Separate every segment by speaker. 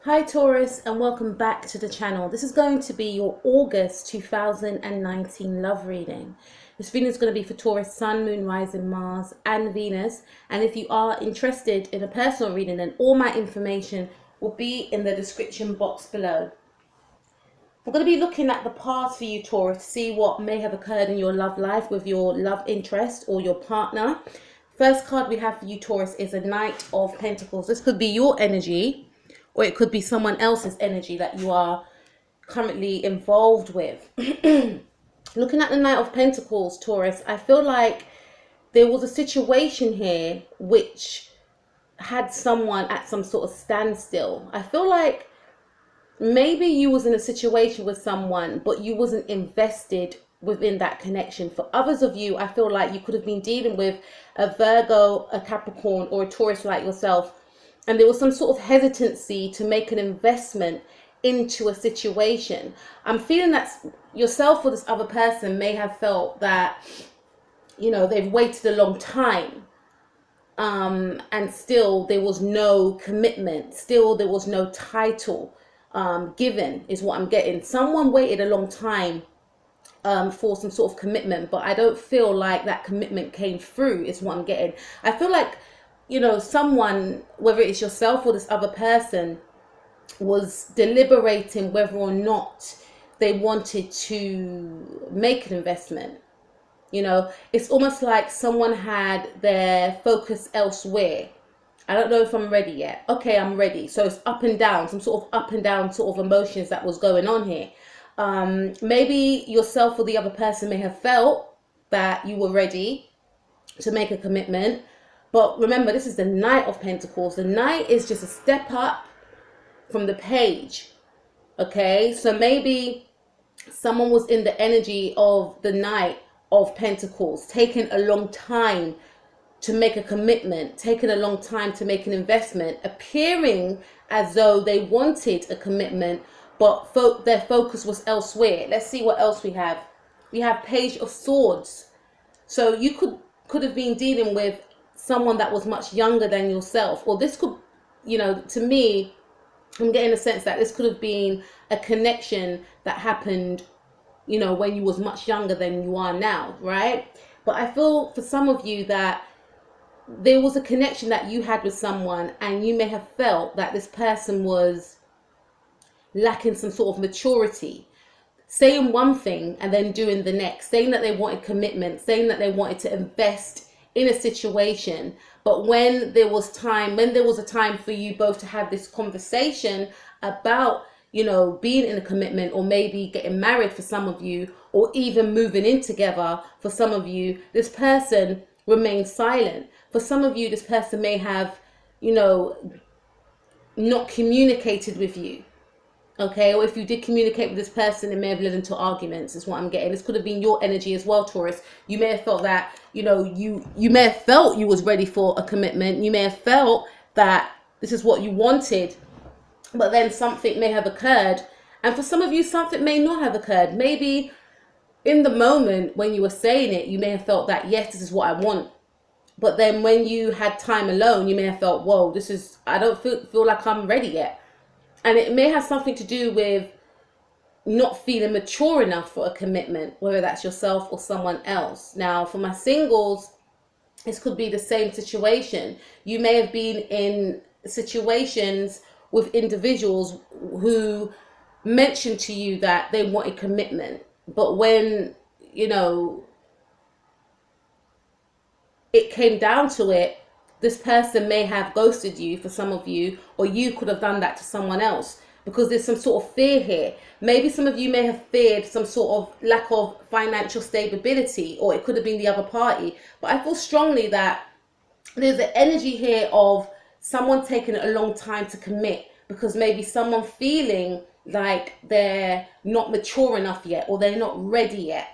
Speaker 1: Hi Taurus, and welcome back to the channel. This is going to be your August 2019 love reading. This reading is going to be for Taurus Sun, Moon, Rising, Mars and Venus. And if you are interested in a personal reading, then all my information will be in the description box below. I'm going to be looking at the past for you, Taurus, to see what may have occurred in your love life with your love interest or your partner. First card we have for you, Taurus, is a Knight of Pentacles. This could be your energy, or it could be someone else's energy that you are currently involved with. Looking at the Knight of Pentacles, Taurus, I feel like there was a situation here which had someone at some sort of standstill. I feel like maybe you was in a situation with someone, but you wasn't invested within that connection. For others of you, I feel like you could have been dealing with a Virgo, a Capricorn, or a Taurus like yourself, and there was some sort of hesitancy to make an investment into a situation. I'm feeling that yourself or this other person may have felt that, you know, they've waited a long time, and still there was no commitment, still there was no title given, is what I'm getting. Someone waited a long time for some sort of commitment, but I don't feel like that commitment came through, is what I'm getting. I feel like, you know, someone, whether it's yourself or this other person, was deliberating whether or not they wanted to make an investment. You know, it's almost like someone had their focus elsewhere. I don't know if I'm ready yet. Okay, I'm ready. So it's up and down, some sort of up and down sort of emotions that was going on here. Maybe yourself or the other person may have felt that you were ready to make a commitment. But remember, this is the Knight of Pentacles. The Knight is just a step up from the page. Okay, so maybe someone was in the energy of the Knight of Pentacles, taking a long time to make a commitment, taking a long time to make an investment, appearing as though they wanted a commitment, but their focus was elsewhere. Let's see what else we have. We have Page of Swords. So you could have been dealing with someone that was much younger than yourself, or this could, you know, to me, I'm getting a sense that this could have been a connection that happened, you know, when you was much younger than you are now, right? But I feel for some of you that there was a connection that you had with someone, and you may have felt that this person was lacking some sort of maturity, saying one thing and then doing the next, saying that they wanted commitment, saying that they wanted to invest in a situation, but when there was a time for you both to have this conversation about, you know, being in a commitment, or maybe getting married for some of you, or even moving in together for some of you, this person remained silent. For some of you, this person may have, you know, not communicated with you. Okay, or if you did communicate with this person, it may have led into arguments, is what I'm getting. This could have been your energy as well, Taurus. You may have felt that, you know, you may have felt you was ready for a commitment. You may have felt that this is what you wanted, but then something may have occurred. And for some of you, something may not have occurred. Maybe in the moment when you were saying it, you may have felt that, yes, this is what I want. But then when you had time alone, you may have felt, whoa, I don't feel like I'm ready yet. And it may have something to do with not feeling mature enough for a commitment, whether that's yourself or someone else. Now, for my singles, this could be the same situation. You may have been in situations with individuals who mentioned to you that they wanted commitment, but when, you know, it came down to it, this person may have ghosted you for some of you, or you could have done that to someone else, because there's some sort of fear here. Maybe some of you may have feared some sort of lack of financial stability, or it could have been the other party. But I feel strongly that there's an energy here of someone taking a long time to commit, because maybe someone feeling like they're not mature enough yet, or they're not ready yet,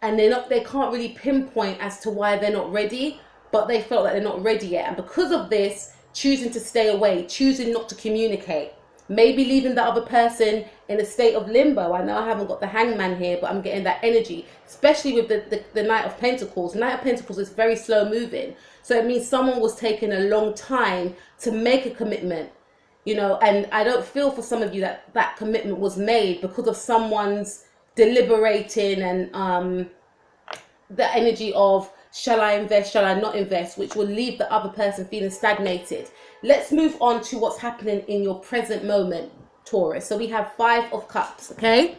Speaker 1: and they can't really pinpoint as to why they're not ready, but they felt like they're not ready yet. And because of this, choosing to stay away, choosing not to communicate, maybe leaving the other person in a state of limbo. I know I haven't got the Hangman here, but I'm getting that energy, especially with the Knight of Pentacles. The Knight of Pentacles is very slow moving. So it means someone was taking a long time to make a commitment. you know, and I don't feel for some of you that that commitment was made because of someone's deliberating and the energy of shall I invest, shall I not invest, which will leave the other person feeling stagnated. Let's move on to what's happening in your present moment, Taurus. So we have 5 of Cups, okay?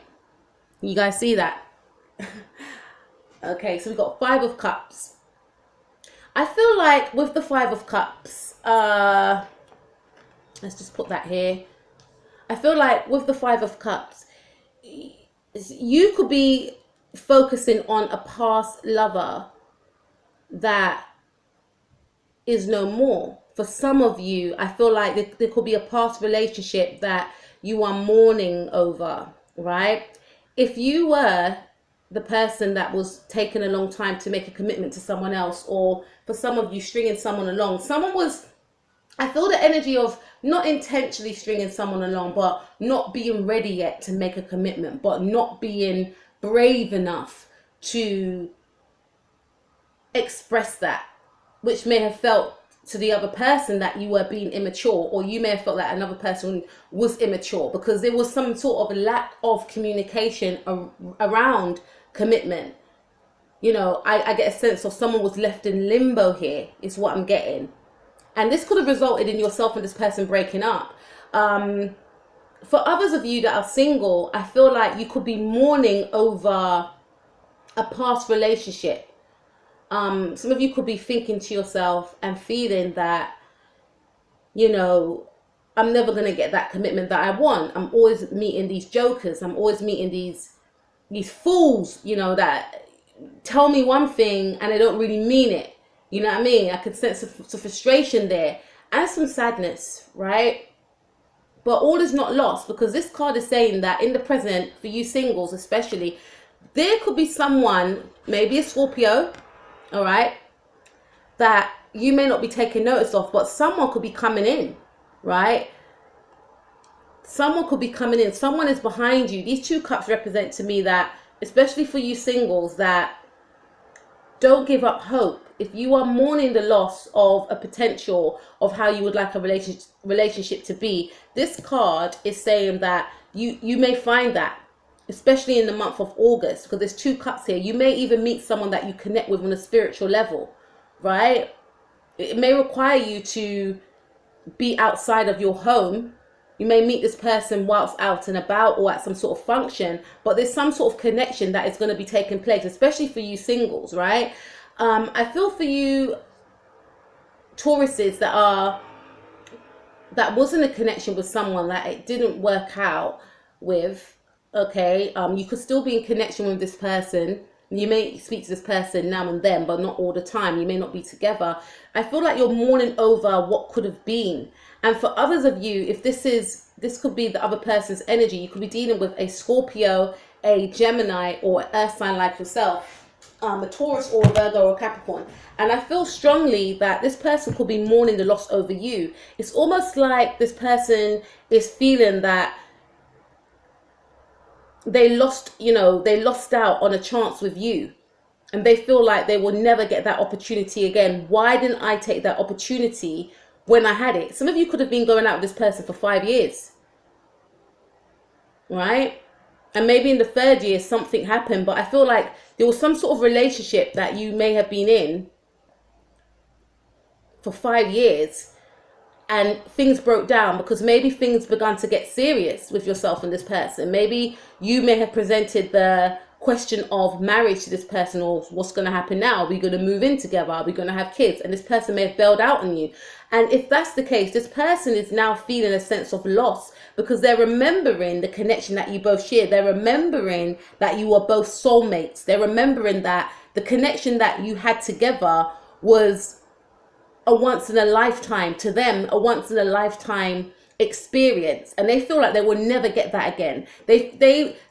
Speaker 1: You guys see that? Okay, so we've got 5 of Cups. I feel like with the 5 of Cups, let's just put that here. I feel like with the 5 of Cups, you could be focusing on a past lover that is no more. For some of you, I feel like there could be a past relationship that you are mourning over, right? If you were the person that was taking a long time to make a commitment to someone else, or for some of you stringing someone along, someone was, I feel the energy of not intentionally stringing someone along, but not being ready yet to make a commitment, but not being brave enough to express that, which may have felt to the other person that you were being immature, or you may have felt that another person was immature because there was some sort of lack of communication around commitment. You know, I get a sense of someone was left in limbo here, is what I'm getting. And this could have resulted in yourself and this person breaking up. For others of you that are single, I feel like you could be mourning over a past relationship. Some of you could be thinking to yourself and feeling that, you know, I'm never going to get that commitment that I want. I'm always meeting these jokers. I'm always meeting these fools, you know, that tell me one thing and they don't really mean it. You know what I mean? I could sense some frustration there and some sadness, right? But all is not lost, because this card is saying that in the present, for you singles especially, there could be someone, maybe a Scorpio, all right, that you may not be taking notice of, but someone could be coming in, right? Someone could be coming in. Someone is behind you. These 2 cups represent to me that, especially for you singles, that don't give up hope. If you are mourning the loss of a potential of how you would like a relationship to be, this card is saying that you may find that, especially in the month of August, because there's 2 cups here. You may even meet someone that you connect with on a spiritual level, right? It may require you to be outside of your home. You may meet this person whilst out and about or at some sort of function, but there's some sort of connection that is going to be taking place, especially for you singles, right? I feel for you Tauruses that wasn't a connection with someone that it didn't work out with, okay, you could still be in connection with this person. You may speak to this person now and then, but not all the time. You may not be together. I feel like you're mourning over what could have been. And for others of you, if this could be the other person's energy, you could be dealing with a Scorpio, a Gemini, or an Earth sign like yourself, a Taurus or a Virgo or a Capricorn. And I feel strongly that this person could be mourning the loss over you. It's almost like this person is feeling that they lost out on a chance with you, and they feel like they will never get that opportunity again. Why didn't I take that opportunity when I had it? Some of you could have been going out with this person for 5 years, right? And maybe in the 3rd year something happened, but I feel like there was some sort of relationship that you may have been in for 5 years, and things broke down because maybe things began to get serious with yourself and this person. Maybe you may have presented the question of marriage to this person, or what's going to happen now? Are we going to move in together? Are we going to have kids? And this person may have bailed out on you. And if that's the case, this person is now feeling a sense of loss because they're remembering the connection that you both shared. They're remembering that you were both soulmates. They're remembering that the connection that you had together was a once in a lifetime, to them, a once in a lifetime experience, and they feel like they will never get that again.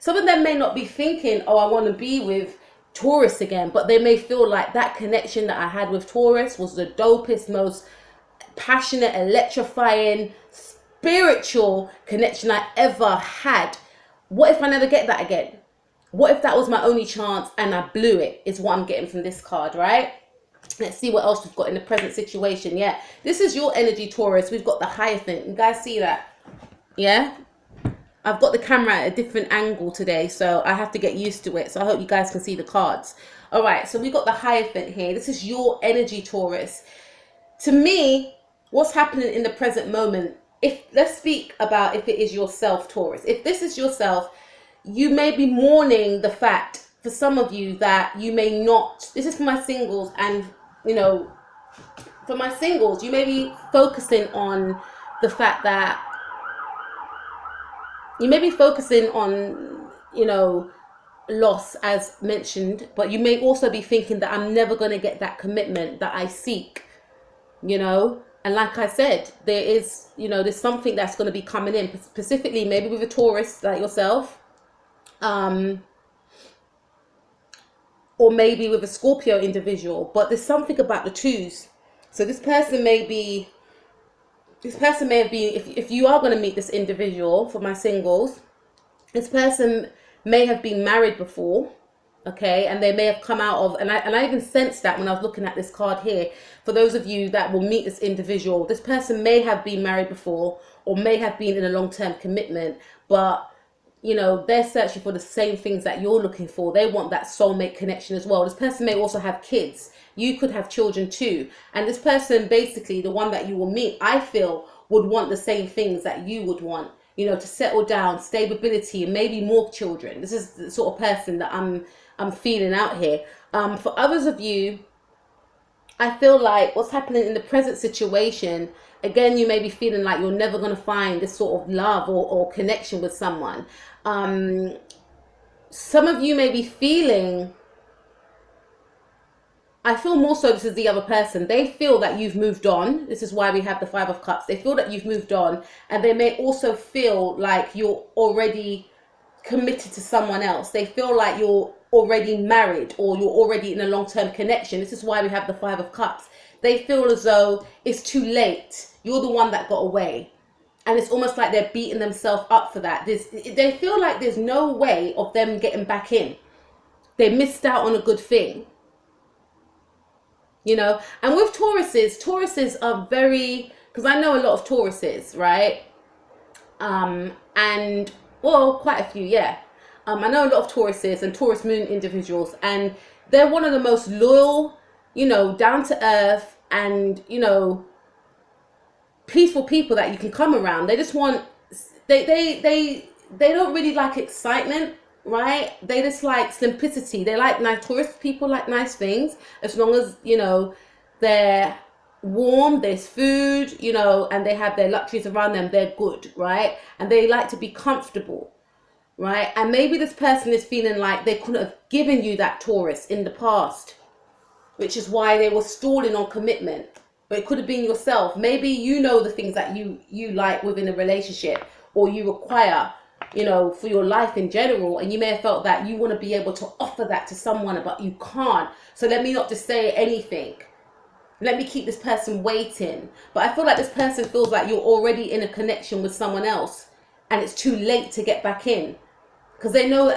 Speaker 1: Some of them may not be thinking, oh, I want to be with Taurus again, but they may feel like that connection that I had with Taurus was the dopest, most passionate, electrifying, spiritual connection I ever had. What if I never get that again? What if that was my only chance and I blew it, is what I'm getting from this card, right? Let's see what else we've got in the present situation. Yeah, this is your energy, Taurus. We've got the Hierophant. You guys see that? Yeah, I've got the camera at a different angle today, so I have to get used to it. So I hope you guys can see the cards. All right, so we got the Hierophant here. This is your energy, Taurus. To me, what's happening in the present moment, if let's speak about if it is yourself, Taurus. If this is yourself, you may be mourning the fact, for some of you, that you may not, this is for my singles, and you know, for my singles, you may be focusing on the fact that you may be focusing on, you know, loss as mentioned, but you may also be thinking that I'm never going to get that commitment that I seek, you know. And like I said, there is, you know, there's something that's going to be coming in, specifically maybe with a Taurus like yourself, or maybe with a Scorpio individual, but there's something about the twos. So this person may have been, if you are going to meet this individual, for my singles, this person may have been married before, okay, and they may have come out of, and I even sensed that when I was looking at this card here. For those of you that will meet this individual, this person may have been married before, or may have been in a long-term commitment, but you know, they're searching for the same things that you're looking for. They want that soulmate connection as well. This person may also have kids. You could have children too. And this person, basically, the one that you will meet, I feel, would want the same things that you would want. You know, to settle down, stability, and maybe more children. This is the sort of person that I'm feeling out here. For others of you, I feel like what's happening in the present situation, again, you may be feeling like you're never going to find this sort of love or connection with someone. Some of you may be feeling, I feel more so this is the other person. They feel that you've moved on. This is why we have the Five of Cups. They feel that you've moved on, and they may also feel like you're already committed to someone else. They feel like you're already married, or you're already in a long-term connection. This is why we have the Five of Cups. They feel as though it's too late. You're the one that got away. And it's almost like they're beating themselves up for that. They feel like there's no way of them getting back in. They missed out on a good thing. You know, and with Tauruses are very, because I know a lot of Tauruses, right? And, well, quite a few, yeah. I know a lot of Tauruses and Taurus moon individuals, and they're one of the most loyal, you know, down to earth, and, you know, peaceful people that you can come around. They just want, they don't really like excitement, right? They just like simplicity. They like nice, Taurus people like nice things, as long as, you know, they're warm, there's food, you know, and they have their luxuries around them, they're good, right? And they like to be comfortable, right? And maybe this person is feeling like they couldn't have given you that Taurus in the past, which is why they were stalling on commitment. But it could have been yourself. Maybe you know the things that you like within a relationship, or you require, you know, for your life in general, and you may have felt that you want to be able to offer that to someone, but you can't. So let me not just say anything. Let me keep this person waiting. But I feel like this person feels like you're already in a connection with someone else, and it's too late to get back in, because they know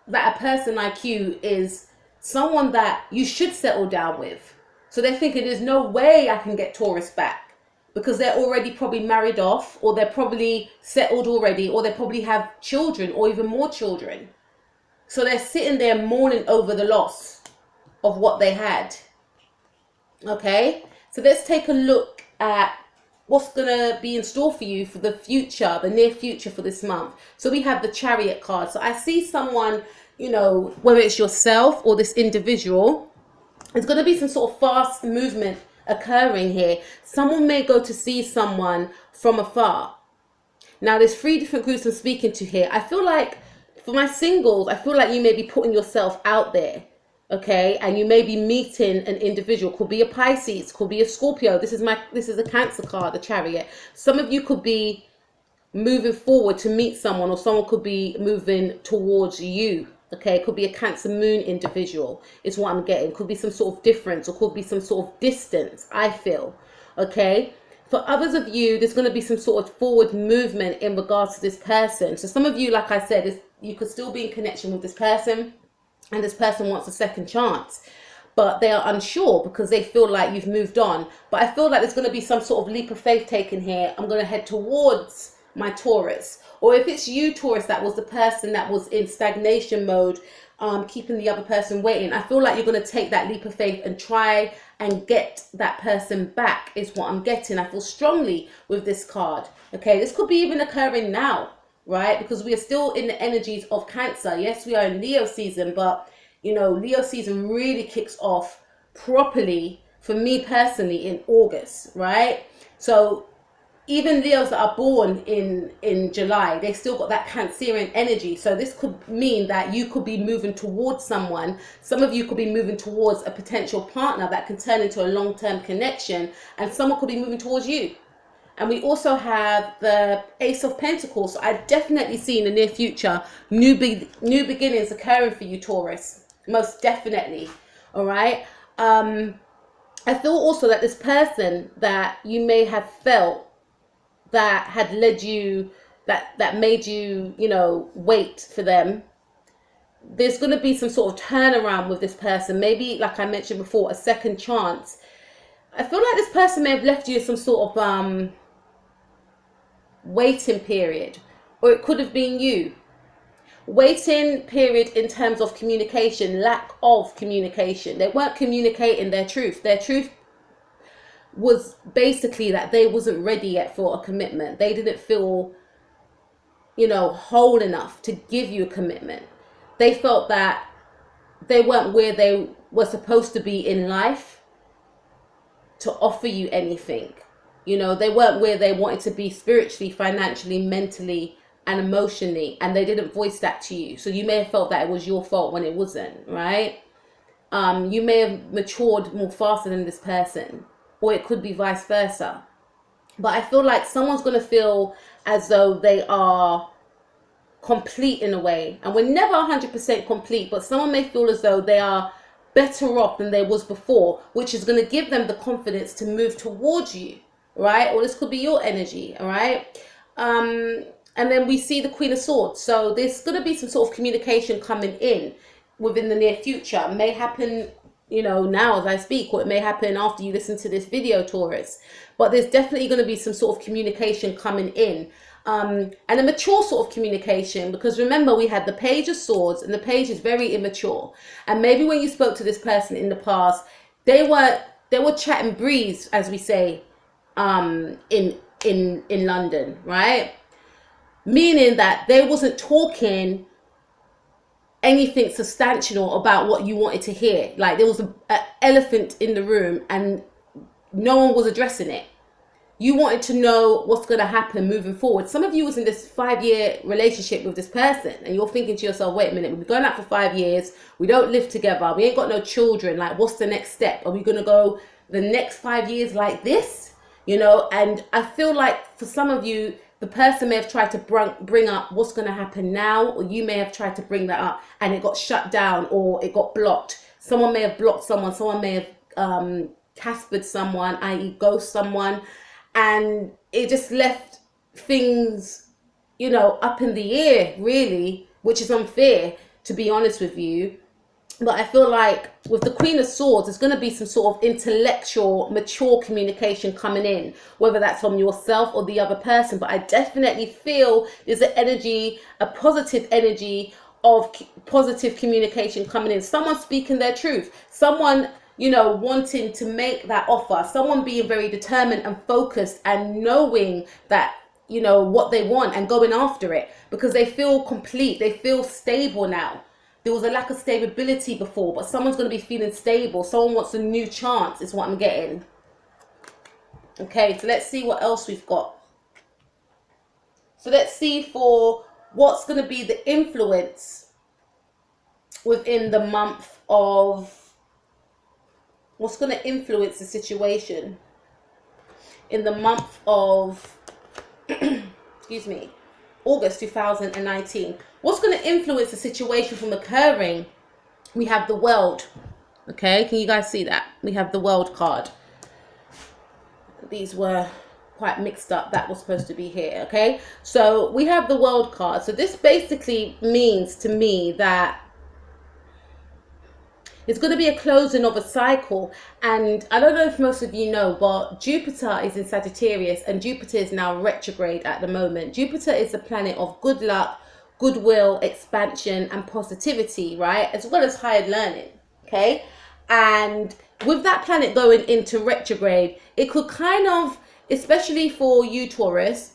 Speaker 1: that a person like you is someone that you should settle down with. So they're thinking, there's no way I can get Taurus back, because they're already probably married off, or they're probably settled already, or they probably have children, or even more children. So they're sitting there mourning over the loss of what they had. Okay, so let's take a look at what's going to be in store for you for the future, the near future for this month. So we have the Chariot card. So I see someone, you know, whether it's yourself or this individual, there's going to be some sort of fast movement occurring here. Someone may go to see someone from afar. Now, there's 3 different groups I'm speaking to here. I feel like, for my singles, I feel like you may be putting yourself out there, okay? And you may be meeting an individual. Could be a Pisces, could be a Scorpio. This is a Cancer card, the Chariot. Some of you could be moving forward to meet someone, or someone could be moving towards you. Okay, it could be a Cancer moon individual, is what I'm getting. Could be some sort of difference, or could be some sort of distance, I feel. Okay, for others of you, there's going to be some sort of forward movement in regards to this person. So some of you, like I said, you could still be in connection with this person, and this person wants a second chance, but they are unsure because they feel like you've moved on. But I feel like there's going to be some sort of leap of faith taken here. I'm going to head towards my Taurus. Or if it's you, Taurus, that was the person that was in stagnation mode, keeping the other person waiting, I feel like you're going to take that leap of faith and try and get that person back, is what I'm getting. I feel strongly with this card. Okay, this could be even occurring now, right? Because we are still in the energies of Cancer. Yes, we are in Leo season, but you know, Leo season really kicks off properly for me personally in August, right? So even Leos that are born in July, they still got that Cancerian energy. So this could mean that you could be moving towards someone. Some of you could be moving towards a potential partner that can turn into a long-term connection, and someone could be moving towards you. And we also have the Ace of Pentacles. So I definitely see in the near future new beginnings occurring for you, Taurus. Most definitely. All right. I feel also that this person that you may have felt that had led you, that made you, you know, wait for them, there's going to be some sort of turnaround with this person. Maybe, like I mentioned before, a second chance. I feel like this person may have left you some sort of waiting period, or it could have been you. Waiting period in terms of communication, lack of communication. They weren't communicating their truth. Their truth was basically that they wasn't ready yet for a commitment. They didn't feel, you know, whole enough to give you a commitment. They felt that they weren't where they were supposed to be in life to offer you anything. You know, they weren't where they wanted to be spiritually, financially, mentally, and emotionally, and they didn't voice that to you. So you may have felt that it was your fault when it wasn't, right? You may have matured more faster than this person, or it could be vice versa. But I feel like someone's going to feel as though they are complete in a way, and we're never 100% complete, but someone may feel as though they are better off than they was before, which is going to give them the confidence to move towards you, right? Or this could be your energy, all right? And then we see the Queen of Swords. So there's going to be some sort of communication coming in within the near future. It may happen, you know, now as I speak, or it may happen after you listen to this video, Taurus. But there's definitely going to be some sort of communication coming in. And a mature sort of communication, because remember, we had the Page of Swords, and the Page is very immature. And maybe when you spoke to this person in the past, they were chat and breeze, as we say, in London, right? Meaning that they wasn't talking anything substantial about what you wanted to hear. Like there was an elephant in the room and no one was addressing it. You wanted to know what's going to happen moving forward. Some of you was in this 5-year relationship with this person, and you're thinking to yourself, wait a minute, we've been going out for 5 years, we don't live together, we ain't got no children, like what's the next step? Are we going to go the next 5 years like this? You know, and I feel like for some of you, the person may have tried to bring up what's going to happen now, or you may have tried to bring that up and it got shut down or it got blocked. Someone may have blocked someone, someone may have Caspered someone, i.e. ghost someone, and it just left things, you know, up in the air, really, which is unfair, to be honest with you. But I feel like with the Queen of Swords, there's going to be some sort of intellectual, mature communication coming in, whether that's from yourself or the other person. But I definitely feel there's an energy, a positive energy of positive communication coming in. Someone speaking their truth. Someone, you know, wanting to make that offer. Someone being very determined and focused and knowing that, you know, what they want and going after it because they feel complete. They feel stable now. There was a lack of stability before, but someone's going to be feeling stable. Someone wants a new chance is what I'm getting. Okay, so let's see what else we've got. So let's see for what's going to be the influence within the month of, what's going to influence the situation in the month of, excuse me, August 2019. What's going to influence the situation from occurring? We have the World. Okay, can you guys see that? We have the World card. These were quite mixed up. That was supposed to be here. Okay, so we have the World card. So this basically means to me that It's going to be a closing of a cycle. And I don't know if most of you know, but Jupiter is in Sagittarius, and Jupiter is now retrograde at the moment. Jupiter is the planet of good luck, goodwill, expansion, and positivity, right? As well as higher learning, okay? And with that planet going into retrograde, it could kind of, especially for you, Taurus,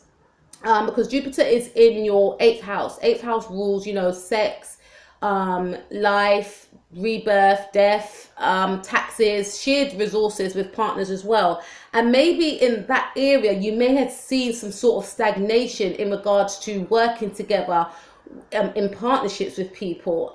Speaker 1: because Jupiter is in your 8th house. 8th house rules, you know, sex, life, rebirth, death, taxes, shared resources with partners as well. And maybe in that area, you may have seen some sort of stagnation in regards to working together in partnerships with people.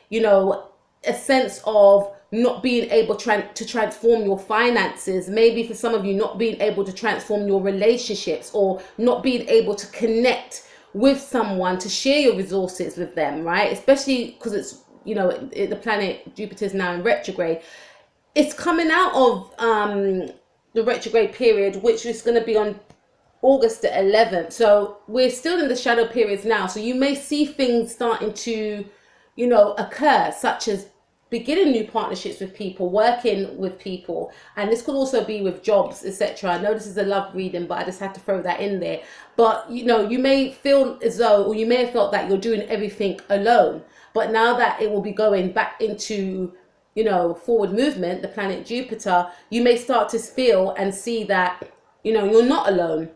Speaker 1: You know, a sense of not being able to transform your finances, maybe for some of you not being able to transform your relationships, or not being able to connect with someone to share your resources with them, right? Especially because it's, you know, the planet Jupiter is now in retrograde. It's coming out of the retrograde period, which is going to be on August the 11th. So we're still in the shadow periods now, so you may see things starting to, you know, occur, such as beginning new partnerships with people, working with people, and this could also be with jobs, etc. I know this is a love reading, but I just had to throw that in there. But you know, you may feel as though, or you may have felt that you're doing everything alone, but now that it will be going back into, you know, forward movement, the planet Jupiter, you may start to feel and see that, you know, you're not alone.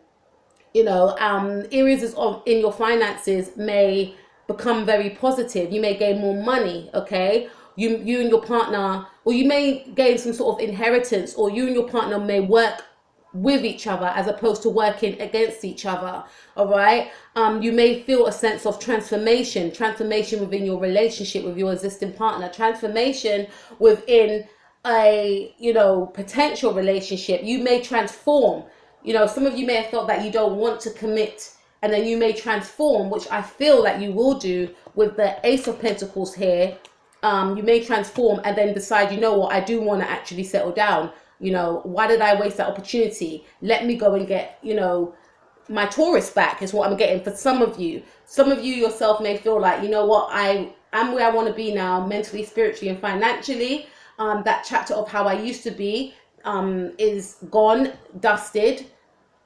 Speaker 1: You know, areas of in your finances may become very positive. You may gain more money, okay? You and your partner, or you may gain some sort of inheritance, or you and your partner may work with each other as opposed to working against each other. All right. You may feel a sense of transformation within your relationship with your existing partner, transformation within a, you know, potential relationship. You may transform. You know, some of you may have felt that you don't want to commit, and then you may transform, which I feel that you will do with the Ace of Pentacles here. You may transform and then decide, you know what, I do want to actually settle down. You know, why did I waste that opportunity? Let me go and get, you know, my Taurus back, is what I'm getting for some of you. Some of you yourself may feel like, you know what, I am where I want to be now, mentally, spiritually, and financially. That chapter of how I used to be is gone, dusted.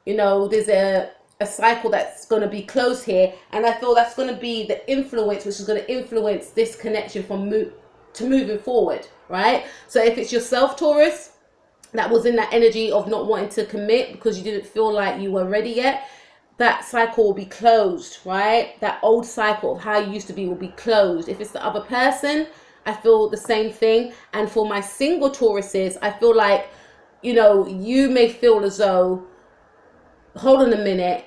Speaker 1: You know, there's a cycle that's going to be closed here, and I feel that's going to be the influence which is going to influence this connection from moving forward, right? So if it's yourself, Taurus, that was in that energy of not wanting to commit because you didn't feel like you were ready yet, that cycle will be closed, right? That old cycle of how you used to be will be closed. If it's the other person, I feel the same thing. And for my single Tauruses, I feel like, you know, you may feel as though, hold on a minute,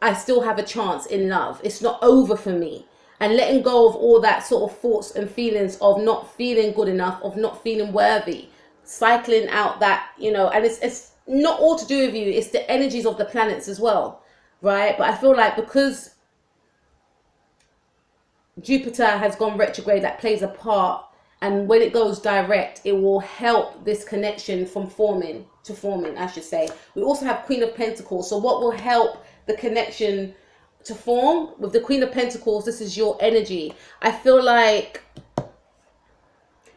Speaker 1: I still have a chance in love. It's not over for me. And letting go of all that sort of thoughts and feelings of not feeling good enough, of not feeling worthy, cycling out that, you know, and it's not all to do with you. It's the energies of the planets as well, right? But I feel like because Jupiter has gone retrograde, that plays a part. And when it goes direct, it will help this connection from forming, I should say. We also have Queen of Pentacles. So what will help the connection to form with the Queen of Pentacles? This is your energy. I feel like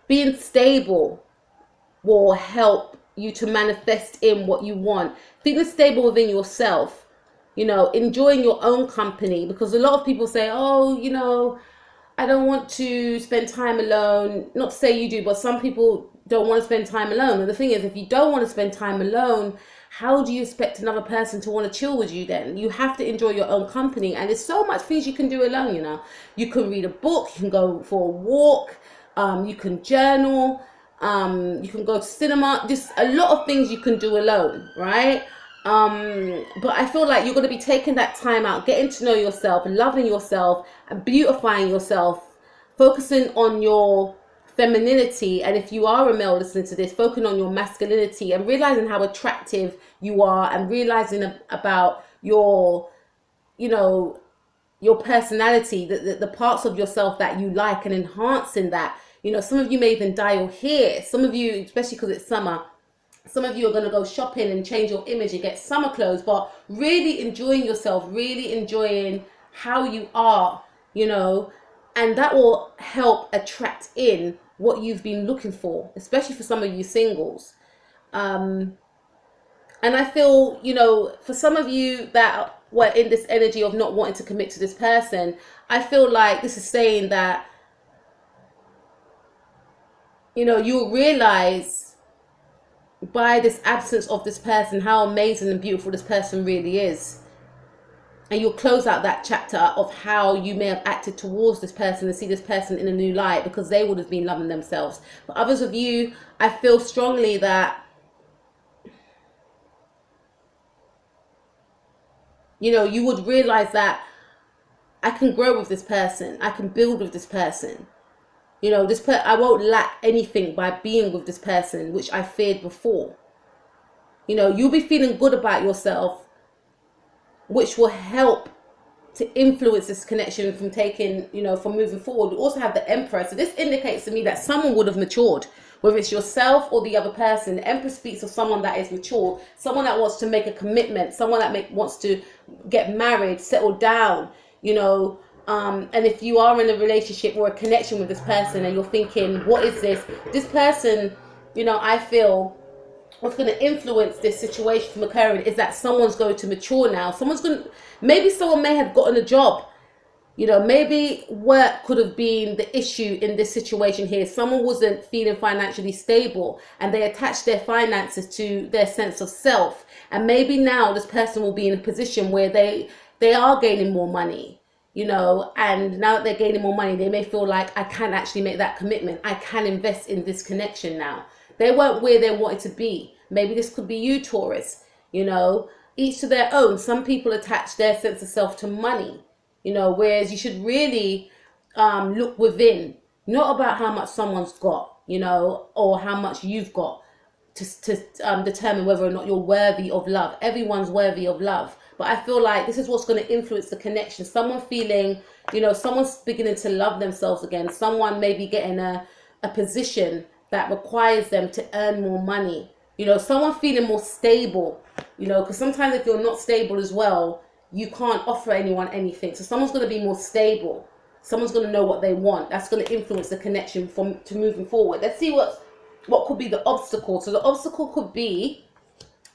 Speaker 1: being stable will help you to manifest in what you want. Feeling stable within yourself, you know, enjoying your own company, because a lot of people say, oh, you know, I don't want to spend time alone. Not to say you do, but some people don't want to spend time alone. And the thing is, if you don't want to spend time alone, how do you expect another person to want to chill with you then? You have to enjoy your own company. And there's so much things you can do alone, you know. You can read a book, you can go for a walk, you can journal, you can go to cinema. Just a lot of things you can do alone, right? But I feel like you're going to be taking that time out, getting to know yourself, loving yourself, and beautifying yourself, focusing on your femininity. And if you are a male listening to this, focusing on your masculinity and realizing how attractive you are, and realizing about your, you know, your personality, the parts of yourself that you like, and enhancing that. You know, some of you may even dye your hair. Some of you, especially because it's summer, some of you are going to go shopping and change your image and get summer clothes, but really enjoying yourself, really enjoying how you are, you know, and that will help attract in what you've been looking for, especially for some of you singles. And I feel, you know, for some of you that were in this energy of not wanting to commit to this person, I feel like this is saying that, you know, you'll realize by this absence of this person how amazing and beautiful this person really is. And you'll close out that chapter of how you may have acted towards this person and see this person in a new light, because they would have been loving themselves. For others of you, I feel strongly that, you know, you would realize that I can grow with this person. I can build with this person. You know, I won't lack anything by being with this person, which I feared before. You know, you'll be feeling good about yourself, which will help to influence this connection from taking, you know, from moving forward. We also have the Emperor. So this indicates to me that someone would have matured, whether it's yourself or the other person. The Emperor speaks of someone that is mature, someone that wants to make a commitment, someone that wants to get married, settle down, you know. And if you are in a relationship or a connection with this person and you're thinking, what is this? This person, you know, I feel what's going to influence this situation from occurring is that someone's going to mature now. Maybe someone may have gotten a job. You know, maybe work could have been the issue in this situation here. Someone wasn't feeling financially stable and they attached their finances to their sense of self. And maybe now this person will be in a position where they are gaining more money. You know, and now that they're gaining more money, they may feel like I can actually make that commitment. I can invest in this connection now. They weren't where they wanted to be. Maybe this could be you, Taurus. You know, each to their own. Some people attach their sense of self to money, you know, whereas you should really look within, not about how much someone's got, you know, or how much you've got to determine whether or not you're worthy of love. Everyone's worthy of love. But I feel like this is what's going to influence the connection. Someone feeling, you know, someone's beginning to love themselves again. Someone maybe getting a position that requires them to earn more money. You know, someone feeling more stable, you know, because sometimes if you're not stable as well, you can't offer anyone anything. So someone's going to be more stable. Someone's going to know what they want. That's going to influence the connection to moving forward. Let's see what could be the obstacle. So the obstacle could be,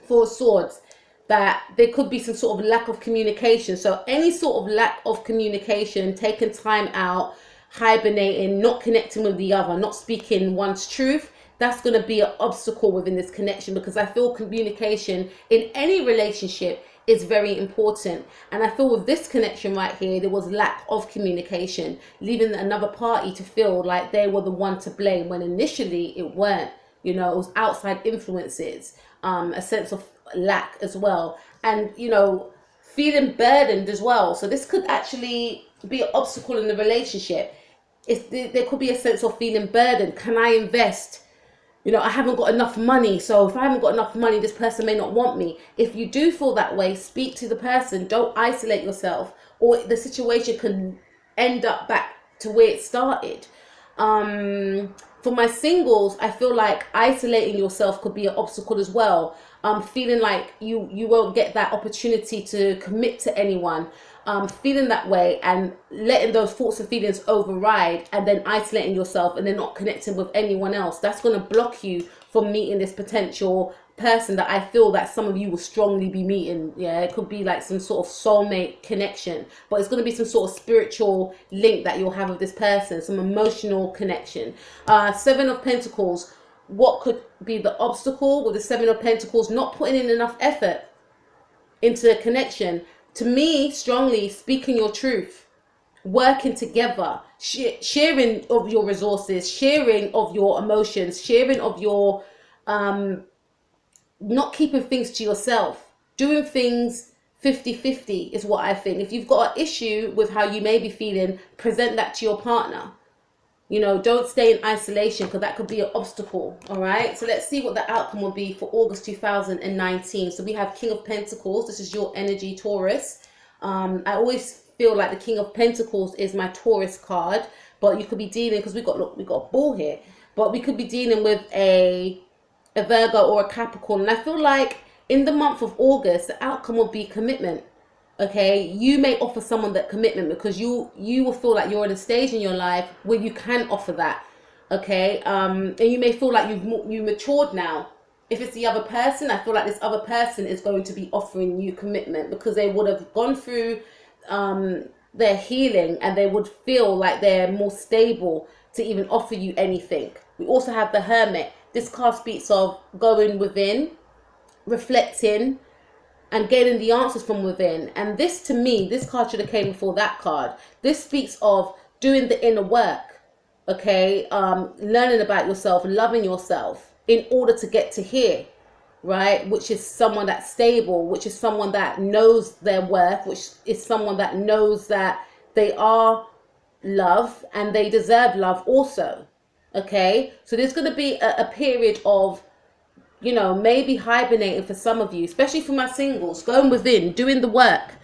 Speaker 1: Four of Swords, that there could be some sort of lack of communication. So any sort of lack of communication, taking time out, hibernating, not connecting with the other, not speaking one's truth, that's going to be an obstacle within this connection, because I feel communication in any relationship is very important. And I feel with this connection right here, there was lack of communication, leaving another party to feel like they were the one to blame when initially it weren't. You know, it was outside influences, a sense of lack as well, and you know, feeling burdened as well. So this could actually be an obstacle in the relationship. There could be a sense of feeling burdened. Can I invest? You know, I haven't got enough money, so if I haven't got enough money, this person may not want me. If you do feel that way, speak to the person. Don't isolate yourself, or the situation can end up back to where it started. For my singles, I feel like isolating yourself could be an obstacle as well. Feeling like you won't get that opportunity to commit to anyone. Feeling that way and letting those thoughts and feelings override, and then isolating yourself and then not connecting with anyone else. That's going to block you from meeting this potential person that I feel that some of you will strongly be meeting. Yeah, it could be like some sort of soulmate connection, but it's going to be some sort of spiritual link that you'll have with this person, some emotional connection. Seven of Pentacles. What could be the obstacle with the Seven of Pentacles? Not putting in enough effort into a connection. To me, strongly speaking your truth, working together, sharing of your resources, sharing of your emotions, sharing of your not keeping things to yourself, doing things 50-50 is what I think. If you've got an issue with how you may be feeling, present that to your partner. You know, don't stay in isolation, because that could be an obstacle. All right, so let's see what the outcome will be for August 2019. So we have King of Pentacles. This is your energy, Taurus. I always feel like the King of Pentacles is my Taurus card, but you could be dealing, because we got a bull here, but we could be dealing with a Virgo or a Capricorn. And I feel like in the month of August, the outcome will be commitment. Okay, you may offer someone that commitment, because you will feel like you're in a stage in your life where you can offer that. Okay, and you may feel like you matured now. If it's the other person, I feel like this other person is going to be offering you commitment because they would have gone through their healing, and they would feel like they're more stable to even offer you anything. We also have the Hermit. This card speaks of going within, reflecting, and getting the answers from within. And this, to me, this card should have came before that card. This speaks of doing the inner work. Okay, learning about yourself, loving yourself in order to get to here, right? Which is someone that's stable, which is someone that knows their worth, which is someone that knows that they are love and they deserve love also. Okay, so there's going to be a period of, you know, maybe hibernating for some of you, especially for my singles, going within, doing the work,